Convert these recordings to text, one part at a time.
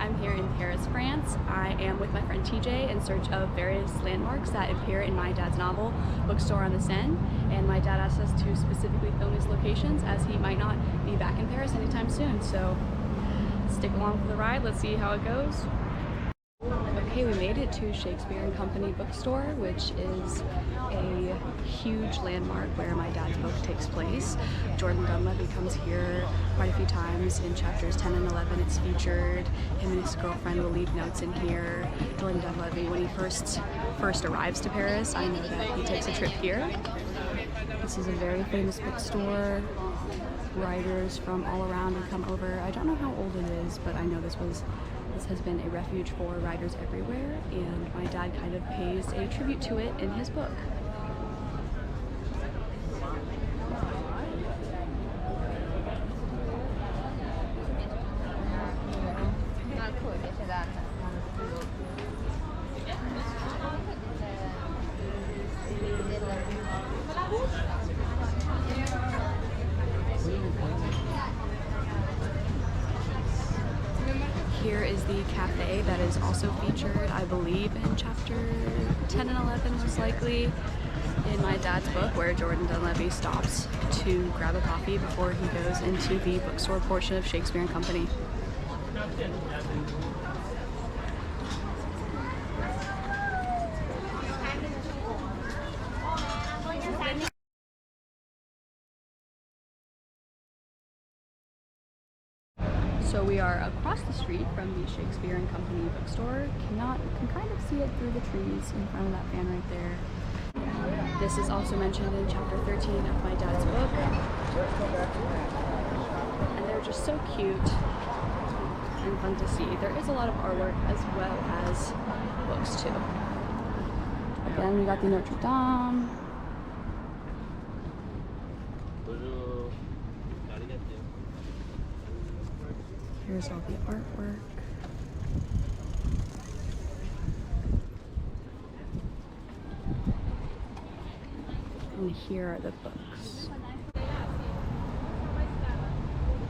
I'm here in Paris, France. I am with my friend TJ in search of various landmarks that appear in my dad's novel, Bookstore on the Seine, and my dad asked us to specifically film these locations as he might not be back in Paris anytime soon, so stick along for the ride. Let's see how it goes. Okay, we made it to Shakespeare & Company Bookstore, which is a huge landmark where my dad's book takes place. Jordan Dunleavy comes here quite a few times. In chapters 10 and 11 it's featured. Him and his girlfriend will leave notes in here. Jordan Dunleavy, when he first arrives to Paris, I know that he takes a trip here. This is a very famous bookstore. Writers from all around would come over. I don't know how old it is, but I know this has been a refuge for writers everywhere, and my dad kind of pays a tribute to it in his book. Here is the cafe that is also featured, I believe, in chapter 10 and 11, most likely, in my dad's book, where Jordan Dunleavy stops to grab a coffee before he goes into the bookstore portion of Shakespeare & Company. So we are across the street from the Shakespeare & Company bookstore. Can kind of see it through the trees in front of that fan right there. This is also mentioned in chapter 13 of my dad's book. And they're just so cute and fun to see. There is a lot of artwork as well as books too. Again, we got the Notre Dame. Here's all the artwork. And here are the books.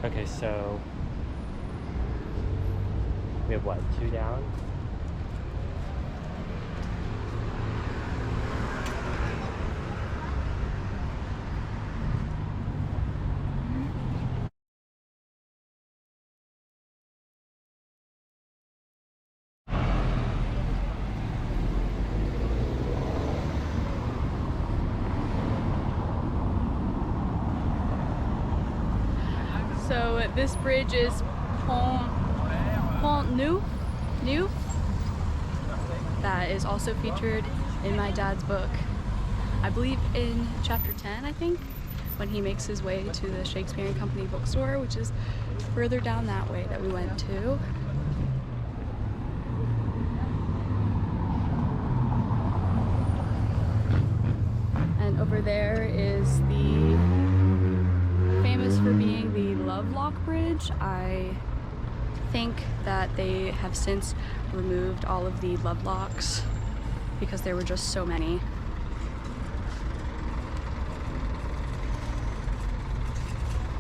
Okay, so we have what, 2 down? So this bridge is Pont Neuf. That is also featured in my dad's book. I believe in chapter 10, I think, when he makes his way to the Shakespeare & Company bookstore, which is further down that way that we went to. And over there is the famous for being the Lovelock Bridge. I think that they have since removed all of the love locks because there were just so many.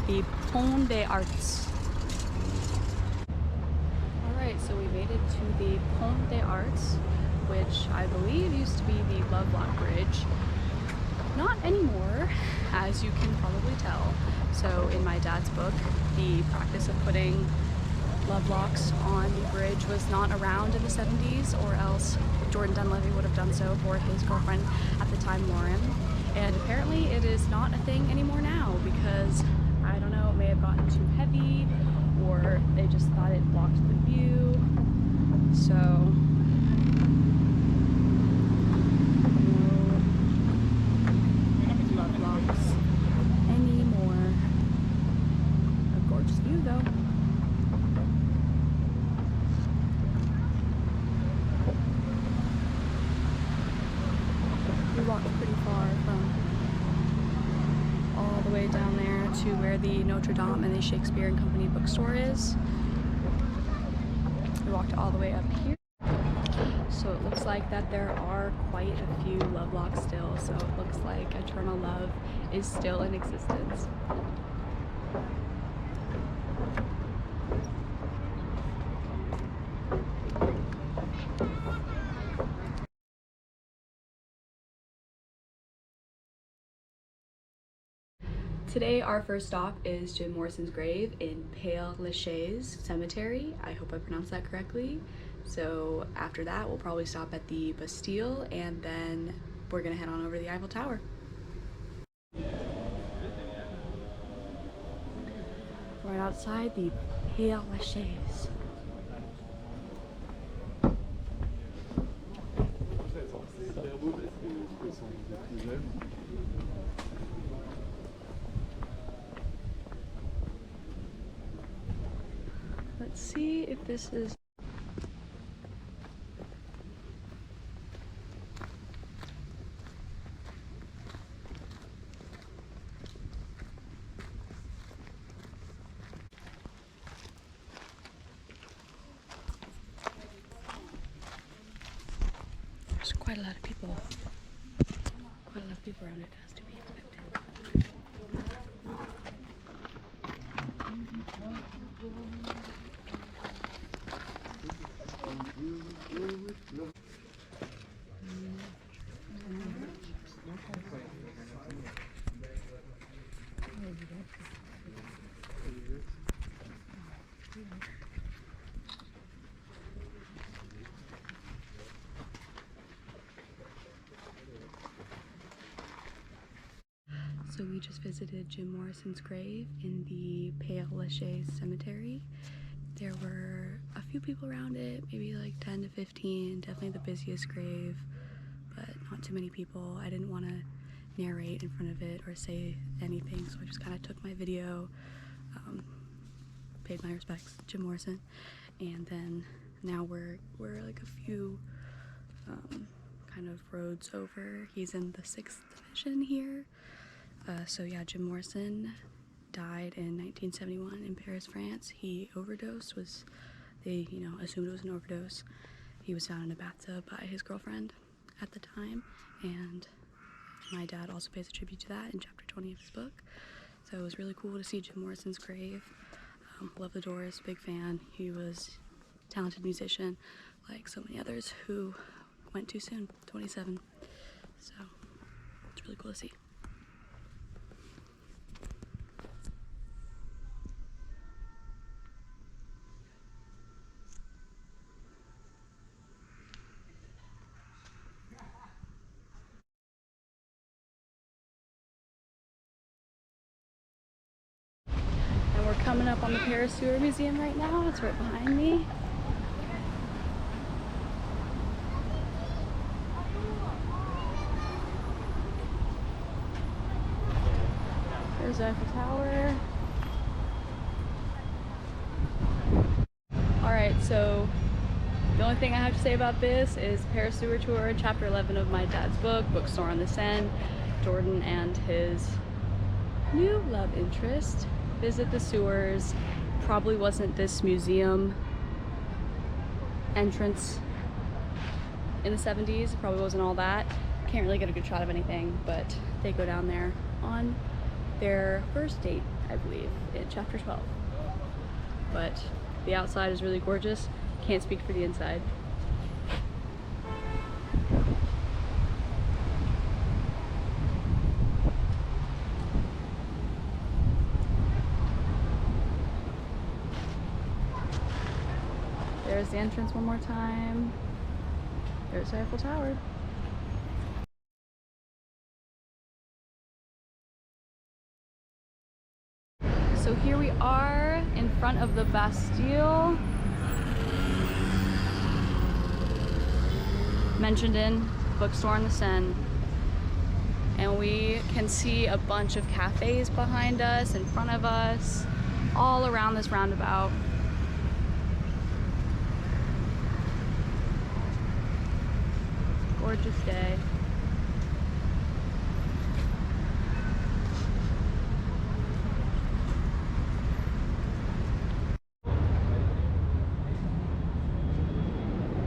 The Pont des Arts. Alright, so we made it to the Pont des Arts, which I believe used to be the Lovelock Bridge. Not anymore, as you can probably tell. So in my dad's book, the practice of putting love locks on the bridge was not around in the 70s, or else Jordan Dunleavy would have done so for his girlfriend at the time, Lauren. And apparently it is not a thing anymore now because, I don't know, it may have gotten too heavy or they just thought it blocked the view. So no love locks anymore. A gorgeous view though. We walked pretty far from all the way down there to where the Notre Dame and the Shakespeare & Company bookstore is. We walked all the way up here. So it looks like that there are quite a few love locks still, so it looks like eternal love is still in existence. Today our first stop is Jim Morrison's grave in Père Lachaise Cemetery. I hope I pronounced that correctly. So after that we'll probably stop at the Bastille and then we're gonna head on over to the Eiffel Tower. Right outside the Père Lachaise. Let's see if this is... There's quite a lot of people. Quite a lot of people around it, as to be expected. So we just visited Jim Morrison's grave in the Père Lachaise Cemetery. There were a few people around it, maybe like 10 to 15, definitely the busiest grave, but not too many people. I didn't want to narrate in front of it or say anything, so I just kind of took my video, paid my respects to Jim Morrison, and then now we're like a few kind of roads over. He's in the 6th division here. So yeah, Jim Morrison died in 1971 in Paris, France. He overdosed, they assumed it was an overdose. He was found in a bathtub by his girlfriend at the time, and my dad also pays a tribute to that in chapter 20 of his book. So it was really cool to see Jim Morrison's grave. Love the Doors, big fan. He was a talented musician, like so many others who went too soon, 27. So it's really cool to see. We're coming up on the Paris Sewer Museum right now. It's right behind me. There's the Eiffel Tower. Alright, so the only thing I have to say about this is Paris Sewer Tour, chapter 11 of my dad's book, Bookstore on the Seine. Jordan and his new love interest visit the sewers. Probably wasn't this museum entrance in the 70s. Probably wasn't all that. Can't really get a good shot of anything, but they go down there on their first date, I believe, in chapter 12. But the outside is really gorgeous. Can't speak for the inside. There's the entrance one more time. There's the Eiffel Tower. So here we are in front of the Bastille. Mentioned in Bookstore on the Seine. And we can see a bunch of cafes behind us, in front of us, all around this roundabout. Gorgeous day.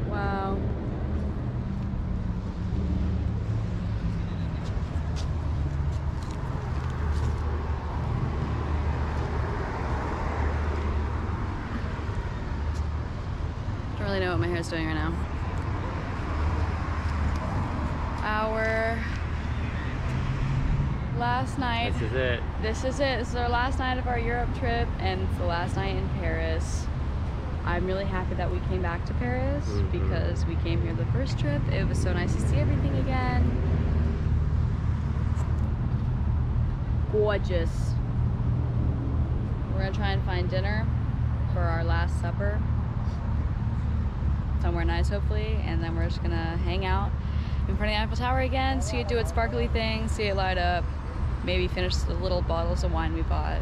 Wow. Don't really know what my hair's doing right now. Last night. This is it. This is it. This is our last night of our Europe trip, and it's the last night in Paris. I'm really happy that we came back to Paris because we came here the first trip. It was so nice to see everything again. Gorgeous. We're gonna try and find dinner for our last supper. Somewhere nice, hopefully, and then we're just gonna hang out in front of the Eiffel Tower again, see it do its sparkly thing, see it light up, maybe finish the little bottles of wine we bought.